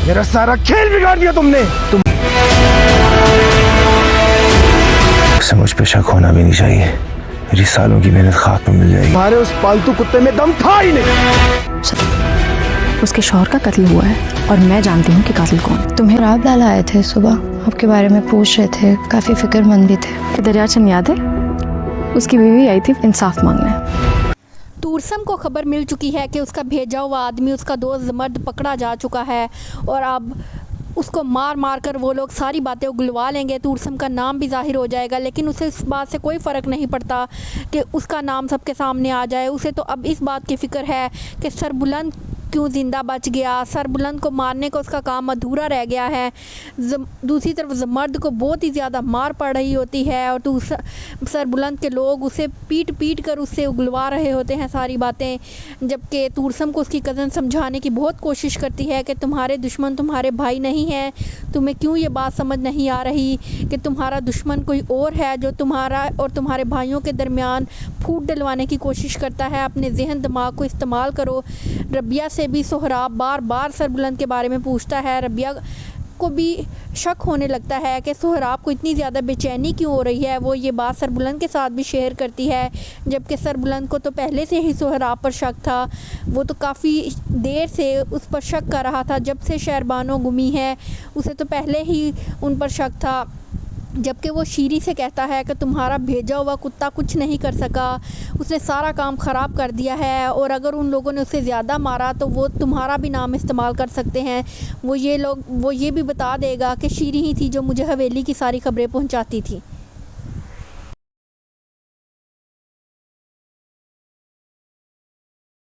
मेरा सारा खेल बिगाड़ दिया तुमने। मुझ पे शक होना भी नहीं चाहिए, मेरी सालों की मेहनत खाक में मिल जाएगी। हमारे उस पालतू कुत्ते में दम था ही नहीं। उसके शौहर का कत्ल हुआ है और मैं जानती हूँ कि कातिल कौन। तुम्हें राब लाला आए थे सुबह, आपके बारे में पूछ रहे थे, काफी फिक्रमंद भी थे। दरिया चंद याद है? उसकी बीवी आई थी इंसाफ मांगने। तूरसम को खबर मिल चुकी है कि उसका भेजा हुआ आदमी, उसका दोस्त मर्द पकड़ा जा चुका है और अब उसको मार मार कर वो लोग सारी बातें उगलवा लेंगे। तूरसम का नाम भी जाहिर हो जाएगा, लेकिन उसे इस बात से कोई फ़र्क नहीं पड़ता कि उसका नाम सबके सामने आ जाए। उसे तो अब इस बात की फ़िक्र है कि सरबुलंद क्यों ज़िंदा बच गया। सरबुलंद को मारने का उसका काम अधूरा रह गया है। दूसरी तरफ जमर्द को बहुत ही ज़्यादा मार पड़ रही होती है और सरबुलंद के लोग उसे पीट पीट कर उससे उगलवा रहे होते हैं सारी बातें, जबकि तूरसम को उसकी कज़न समझाने की बहुत कोशिश करती है कि तुम्हारे दुश्मन तुम्हारे भाई नहीं हैं। तुम्हें क्यों ये बात समझ नहीं आ रही कि तुम्हारा दुश्मन कोई और है जो तुम्हारा और तुम्हारे भाइयों के दरमियान फूट डलवाने की कोशिश करता है। अपने जहन दिमाग को इस्तेमाल करो। रबिया से भी सोहराब बार बार सरबुलंद के बारे में पूछता है। रबिया को भी शक होने लगता है कि सोहराब को इतनी ज़्यादा बेचैनी क्यों हो रही है। वो ये बात सरबुलंद के साथ भी शेयर करती है, जबकि सरबुलंद को तो पहले से ही सोहराब पर शक था। वो तो काफ़ी देर से उस पर शक कर रहा था, जब से शहरबानो गुमी है उसे तो पहले ही उन पर शक था। जबकि वो शीरी से कहता है कि तुम्हारा भेजा हुआ कुत्ता कुछ नहीं कर सका, उसने सारा काम ख़राब कर दिया है और अगर उन लोगों ने उसे ज़्यादा मारा तो वो तुम्हारा भी नाम इस्तेमाल कर सकते हैं। वो ये भी बता देगा कि शीरी ही थी जो मुझे हवेली की सारी खबरें पहुंचाती थी।